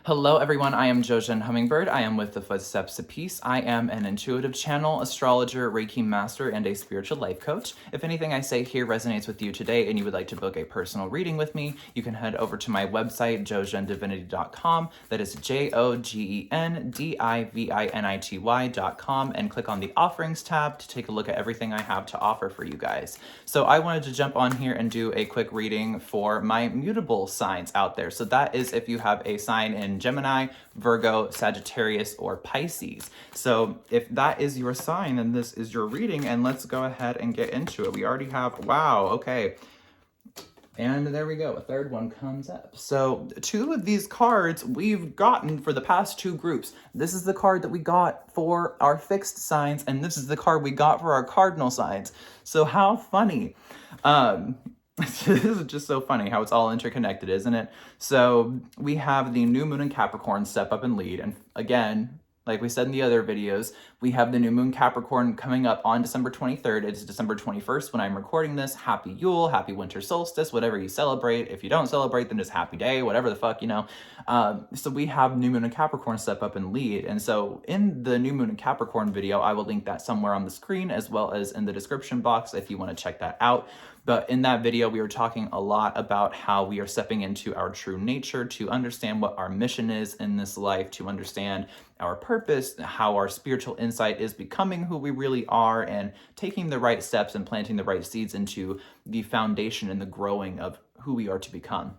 Hello everyone, I am Jogén Hummingbird. I am with the Footsteps to Peace. I am an intuitive channel, astrologer, Reiki master, and a spiritual life coach. If anything I say here resonates with you today and you would like to book a personal reading with me, you can head over to my website, jogendivinity.com. That is JOGENDIVINITY.com, and click on the offerings tab to take a look at everything I have to offer for you guys. So I wanted to jump on here and do a quick reading for my mutable signs out there. So that is if you have a sign in Gemini, Virgo, Sagittarius, or Pisces. So if that is your sign, then this is your reading, and let's go ahead and get into it. We already have, wow, okay. And there we go, a third one comes up. So two of these cards we've gotten for the past two groups. This is the card that we got for our fixed signs, and this is the card we got for our cardinal signs. So how funny. This is just so funny how it's all interconnected, isn't it? So we have the new moon in Capricorn step up and lead. And again, like we said in the other videos, we have the new moon Capricorn coming up on December 23rd. It's December 21st when I'm recording this. Happy Yule, happy winter solstice, whatever you celebrate. If you don't celebrate, then just happy day, whatever the fuck, you know. So we have new moon in Capricorn step up and lead. And so in the new moon in Capricorn video, I will link that somewhere on the screen as well as in the description box if you want to check that out. But in that video, we were talking a lot about how we are stepping into our true nature to understand what our mission is in this life, to understand our purpose, how our spiritual insight is becoming who we really are, and taking the right steps and planting the right seeds into the foundation and the growing of who we are to become.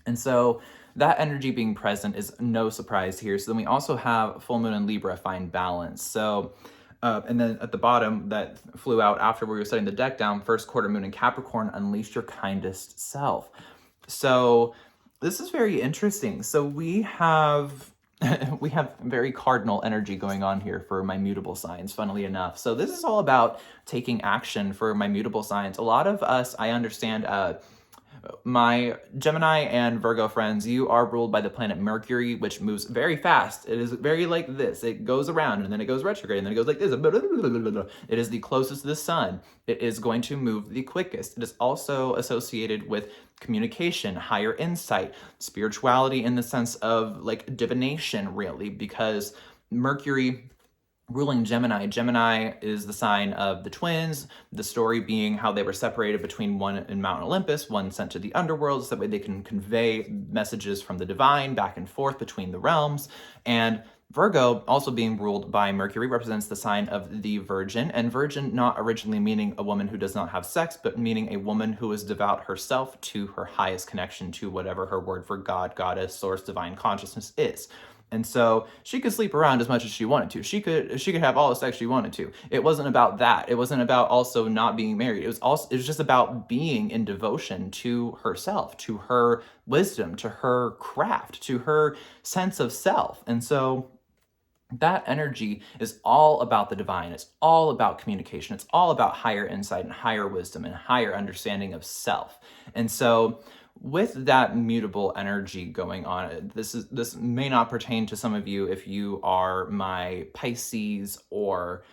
And so that energy being present is no surprise here. So then we also have full moon in Libra, find balance. So and then at the bottom that flew out after we were setting the deck down, first quarter moon in Capricorn, unleash your kindest self. So this is very interesting. So we have we have very cardinal energy going on here for my mutable signs, funnily enough. So this is all about taking action for my mutable signs. A lot of us, I understand, my Gemini and Virgo friends, you are ruled by the planet Mercury, which moves very fast. It is very like this. It goes around and then it goes retrograde and then it goes like this. It is the closest to the sun. It is going to move the quickest. It is also associated with communication, higher insight, spirituality in the sense of like divination, really, because Mercury ruling Gemini. Gemini is the sign of the twins, the story being how they were separated between one in Mount Olympus, one sent to the underworld, so that way they can convey messages from the divine back and forth between the realms. And Virgo, also being ruled by Mercury, represents the sign of the Virgin, and Virgin not originally meaning a woman who does not have sex, but meaning a woman who is devout herself to her highest connection to whatever her word for God, goddess, source, divine consciousness is. And so she could sleep around as much as she wanted to. She could have all the sex she wanted to. It wasn't about that. It wasn't about also not being married. It was just about being in devotion to herself, to her wisdom, to her craft, to her sense of self. And so that energy is all about the divine. It's all about communication. It's all about higher insight and higher wisdom and higher understanding of self. And so with that mutable energy going on, this may not pertain to some of you if you are my Pisces or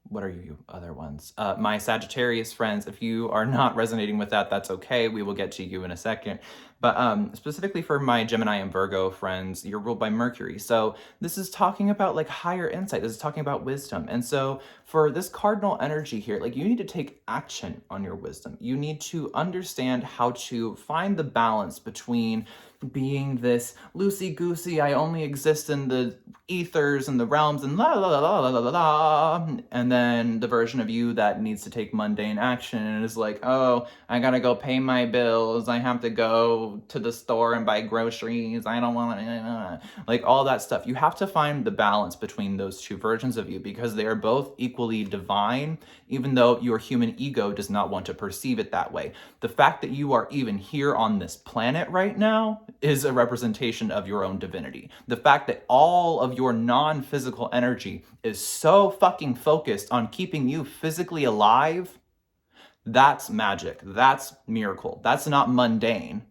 what are you other ones? My Sagittarius friends. If you are not resonating with that, that's okay. We will get to you in a second. But specifically for my Gemini and Virgo friends, you're ruled by Mercury. So this is talking about like higher insight. This is talking about wisdom. And so for this cardinal energy here, like you need to take action on your wisdom. You need to understand how to find the balance between being this loosey-goosey, I only exist in the ethers and the realms and la la la la la la la, and then the version of you that needs to take mundane action and is like, oh, I gotta go pay my bills, I have to go to the store and buy groceries, I don't want to, like all that stuff. You have to find the balance between those two versions of you because they are both equally divine, even though your human ego does not want to perceive it that way. The fact that you are even here on this planet right now is a representation of your own divinity. The fact that all of your non-physical energy is so fucking focused on keeping you physically alive, that's magic. That's miracle. That's not mundane.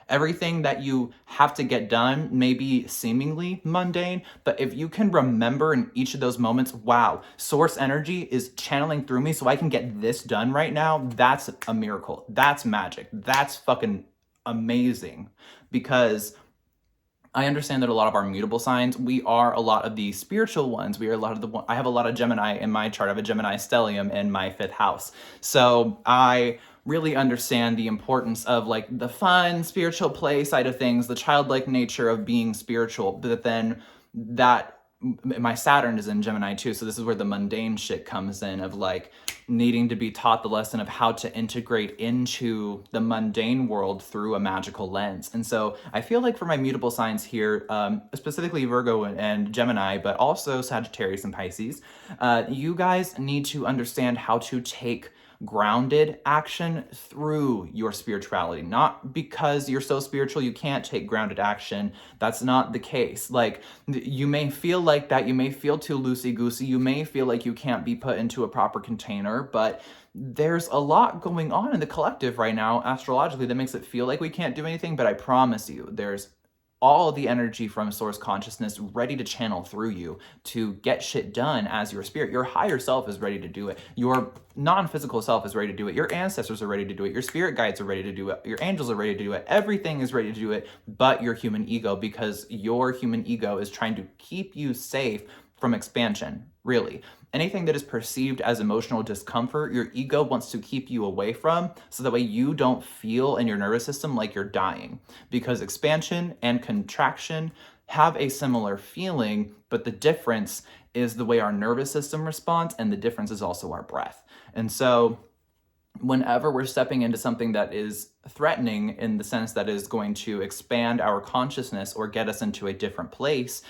Everything that you have to get done may be seemingly mundane, but if you can remember in each of those moments, wow, source energy is channeling through me so I can get this done right now, that's a miracle. That's magic. That's fucking amazing, because I understand that a lot of our mutable signs, we are a lot of the spiritual ones. We are a lot of I have a lot of Gemini in my chart. I have a Gemini stellium in my 5th house. So I really understand the importance of like the fun spiritual play side of things, the childlike nature of being spiritual. But then that my Saturn is in Gemini too. So this is where the mundane shit comes in, of like needing to be taught the lesson of how to integrate into the mundane world through a magical lens. And so I feel like for my mutable signs here, specifically Virgo and Gemini, but also Sagittarius and Pisces, you guys need to understand how to take grounded action through your spirituality. Not because you're so spiritual you can't take grounded action. That's not the case. Like, you may feel like that, you may feel too loosey-goosey, you may feel like you can't be put into a proper container, but there's a lot going on in the collective right now astrologically that makes it feel like we can't do anything. But I promise you, there's all the energy from source consciousness ready to channel through you to get shit done as your spirit. Your higher self is ready to do it. Your non-physical self is ready to do it. Your ancestors are ready to do it. Your spirit guides are ready to do it. Your angels are ready to do it. Everything is ready to do it but your human ego, because your human ego is trying to keep you safe from expansion, really. Anything that is perceived as emotional discomfort, your ego wants to keep you away from, so that way you don't feel in your nervous system like you're dying. Because expansion and contraction have a similar feeling, but the difference is the way our nervous system responds, and the difference is also our breath. And so whenever we're stepping into something that is threatening, in the sense that is going to expand our consciousness or get us into a different place,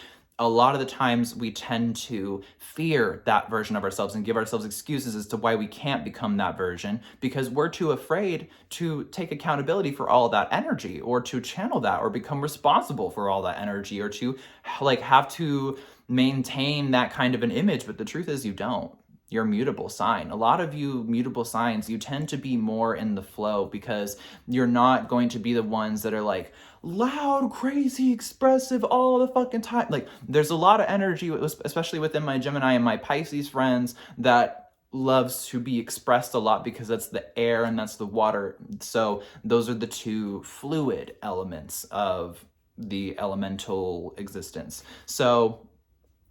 a lot of the times we tend to fear that version of ourselves and give ourselves excuses as to why we can't become that version, because we're too afraid to take accountability for all of that energy, or to channel that, or become responsible for all that energy, or to like have to maintain that kind of an image. But the truth is, you don't. You're a mutable sign. A lot of you mutable signs, you tend to be more in the flow, because you're not going to be the ones that are like loud, crazy, expressive all the fucking time. Like, there's a lot of energy, especially within my Gemini and my Pisces friends, that loves to be expressed a lot, because that's the air and that's the water. So those are the two fluid elements of the elemental existence. So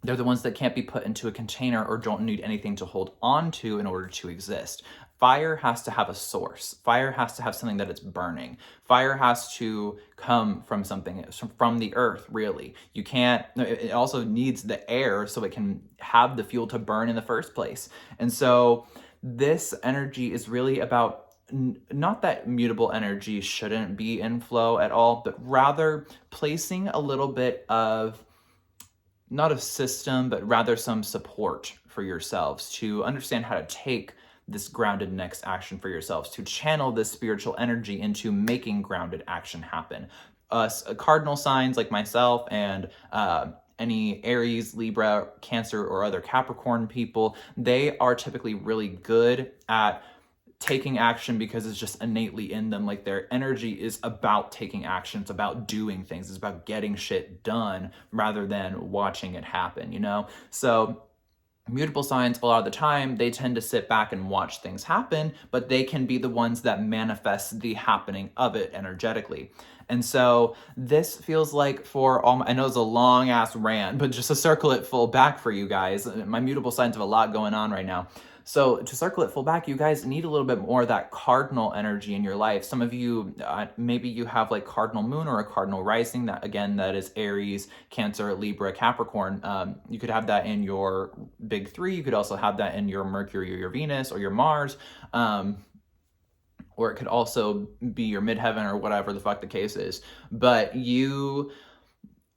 they're the ones that can't be put into a container or don't need anything to hold on to in order to exist. Fire has to have a source. Fire has to have something that it's burning. Fire has to come from something, from the earth, really. You can't, it also needs the air so it can have the fuel to burn in the first place. And so this energy is really about, not that mutable energy shouldn't be in flow at all, but rather placing a little bit of, not a system, but rather some support for yourselves to understand how to take this grounded next action for yourselves, to channel this spiritual energy into making grounded action happen. Us cardinal signs like myself, and any Aries, Libra, Cancer, or other Capricorn people, they are typically really good at taking action, because it's just innately in them. Like, their energy is about taking action. It's about doing things. It's about getting shit done rather than watching it happen, you know? So mutable signs, a lot of the time, they tend to sit back and watch things happen, but they can be the ones that manifest the happening of it energetically. And so this feels like, for all I know it's a long ass rant, but just to circle it full back for you guys, my mutable signs have a lot going on right now. So to circle it full back, you guys need a little bit more of that cardinal energy in your life. Some of you, maybe you have like cardinal moon or a cardinal rising, that again, that is Aries, Cancer, Libra, Capricorn. You could have that in your big three. You could also have that in your Mercury or your Venus or your Mars. Or it could also be your midheaven or whatever the fuck the case is. But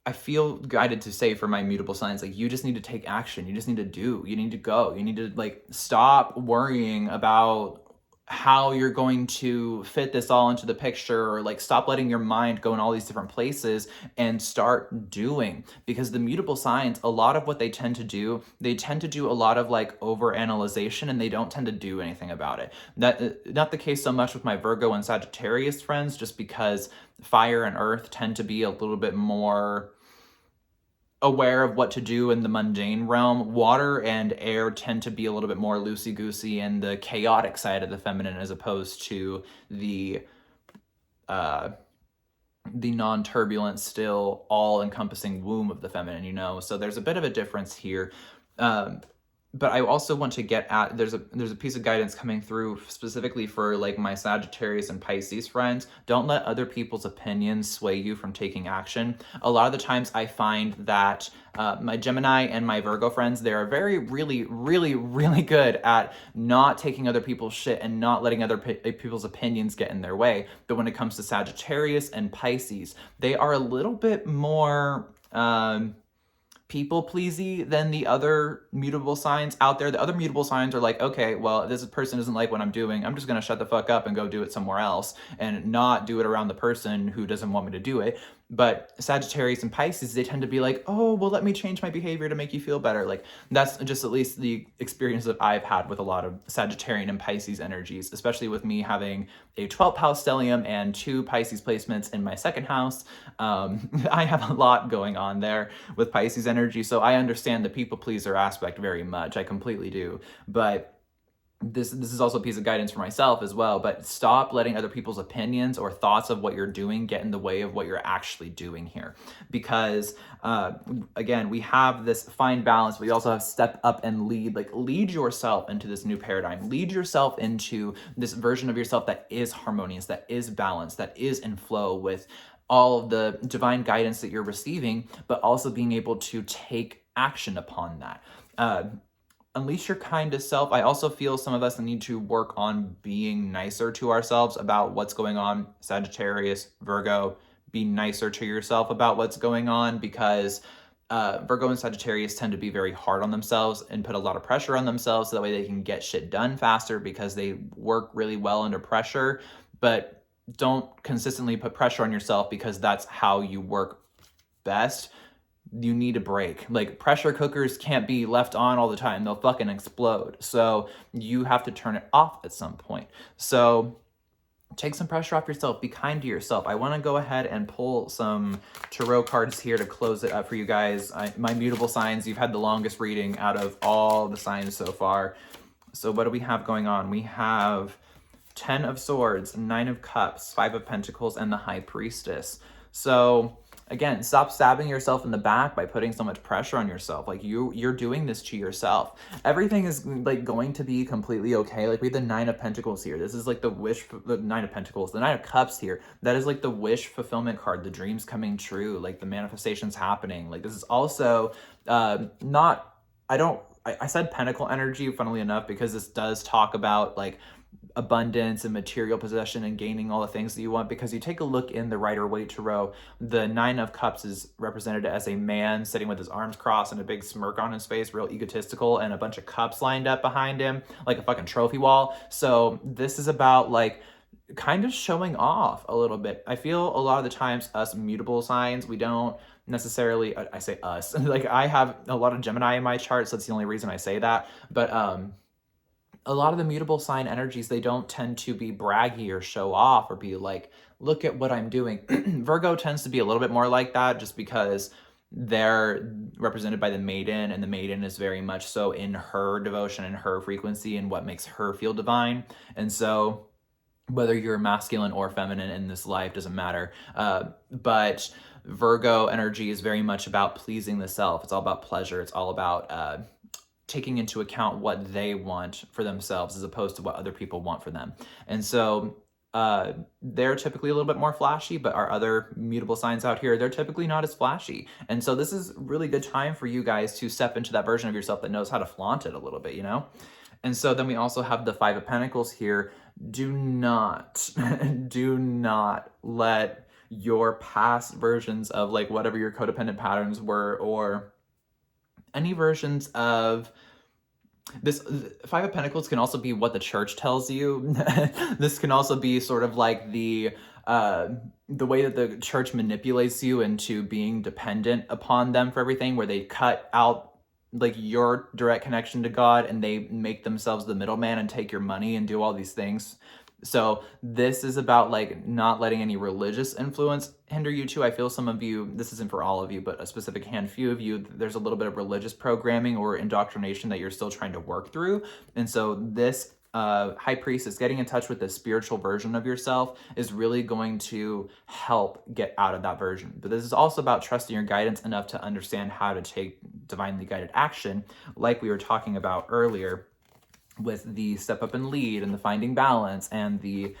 I feel guided to say, for my mutable signs, like, you just need to take action. You just need to do. You need to go. You need to like stop worrying about how you're going to fit this all into the picture, or like stop letting your mind go in all these different places and start doing. Because the mutable signs, a lot of what they tend to do a lot of like overanalyzation, and they don't tend to do anything about it. That not the case so much with my Virgo and Sagittarius friends, just because fire and earth tend to be a little bit more aware of what to do in the mundane realm. Water and air tend to be a little bit more loosey-goosey in the chaotic side of the feminine, as opposed to the the non-turbulent, still all-encompassing womb of the feminine, you know? So there's a bit of a difference here. But I also want to get at, there's a piece of guidance coming through specifically for like my Sagittarius and Pisces friends. Don't let other people's opinions sway you from taking action. A lot of the times I find that my Gemini and my Virgo friends, they are really good at not taking other people's shit and not letting other people's opinions get in their way. But when it comes to Sagittarius and Pisces, they are a little bit more people pleasy than the other mutable signs out there. The other mutable signs are like, okay, well, if this person doesn't like what I'm doing, I'm just going to shut the fuck up and go do it somewhere else and not do it around the person who doesn't want me to do it. But Sagittarius and Pisces, they tend to be like, oh, well, let me change my behavior to make you feel better. Like, that's just at least the experience that I've had with a lot of Sagittarian and Pisces energies, especially with me having a 12th house stellium and 2 Pisces placements in my 2nd house. I have a lot going on there with Pisces energy, so I understand the people pleaser aspect very much. I completely do. But this is also a piece of guidance for myself as well, but stop letting other people's opinions or thoughts of what you're doing get in the way of what you're actually doing here. Because again, we have this fine balance, but we also have step up and lead. Like, lead yourself into this new paradigm. Lead yourself into this version of yourself that is harmonious, that is balanced, that is in flow with all of the divine guidance that you're receiving, but also being able to take action upon that. Unleash your kindest self. I also feel some of us need to work on being nicer to ourselves about what's going on. Sagittarius, Virgo, be nicer to yourself about what's going on, because Virgo and Sagittarius tend to be very hard on themselves and put a lot of pressure on themselves so that way they can get shit done faster because they work really well under pressure. But don't consistently put pressure on yourself because that's how you work best. You need a break. Like, pressure cookers can't be left on all the time. They'll fucking explode. So you have to turn it off at some point. So take some pressure off yourself. Be kind to yourself. I want to go ahead and pull some tarot cards here to close it up for you guys. My mutable signs, you've had the longest reading out of all the signs so far. So what do we have going on? We have 10 of Swords, 9 of Cups, 5 of Pentacles, and the High Priestess. So again, stop stabbing yourself in the back by putting so much pressure on yourself. Like, you're doing this to yourself. Everything is like going to be completely okay. Like, we have the 9 of Pentacles here. This is like the 9 of Pentacles, the 9 of Cups here. That is like the wish fulfillment card, the dreams coming true, like the manifestations happening. Like, this is also I said pentacle energy, funnily enough, because this does talk about like abundance and material possession and gaining all the things that you want. Because you take a look in the Rider-Waite Tarot, the 9 of Cups is represented as a man sitting with his arms crossed and a big smirk on his face, real egotistical, and a bunch of cups lined up behind him like a fucking trophy wall. So this is about like kind of showing off a little bit. I feel a lot of the times us mutable signs, we don't necessarily, I say us, like I have a lot of Gemini in my chart, so that's the only reason I say that. But a lot of the mutable sign energies, they don't tend to be braggy or show off or be like, look at what I'm doing. Virgo tends to be a little bit more like that just because they're represented by the maiden, and the maiden is very much so in her devotion and her frequency and what makes her feel divine. And so whether you're masculine or feminine in this life doesn't matter. But Virgo energy is very much about pleasing the self. It's all about pleasure. It's all about taking into account what they want for themselves as opposed to what other people want for them. And so they're typically a little bit more flashy, but our other mutable signs out here, they're typically not as flashy. And so this is a really good time for you guys to step into that version of yourself that knows how to flaunt it a little bit, you know? And so then we also have the 5 of Pentacles here. Do not let your past versions of like whatever your codependent patterns were, or any versions of this. 5 of Pentacles can also be what the church tells you. This can also be sort of like the way that the church manipulates you into being dependent upon them for everything, where they cut out like your direct connection to God and they make themselves the middleman and take your money and do all these things. So this is about like not letting any religious influence hinder you too. I feel some of you, this isn't for all of you, but a specific few of you, there's a little bit of religious programming or indoctrination that you're still trying to work through. And so this High Priestess, getting in touch with the spiritual version of yourself is really going to help get out of that version. But this is also about trusting your guidance enough to understand how to take divinely guided action, like we were talking about earlier with the step up and lead and the finding balance and the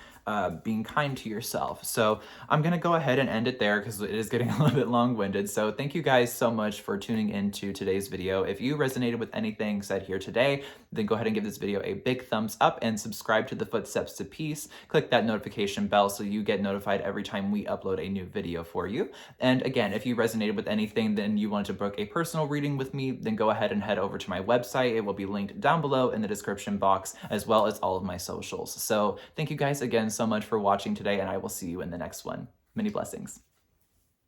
being kind to yourself. So I'm going to go ahead and end it there because it is getting a little bit long-winded. So thank you guys so much for tuning into today's video. If you resonated with anything said here today, then go ahead and give this video a big thumbs up and subscribe to the Footsteps to Peace. Click that notification bell so you get notified every time we upload a new video for you. And again, if you resonated with anything, then you want to book a personal reading with me, then go ahead and head over to my website. It will be linked down below in the description box, as well as all of my socials. So thank you guys again so much for watching today, and I will see you in the next one. Many blessings.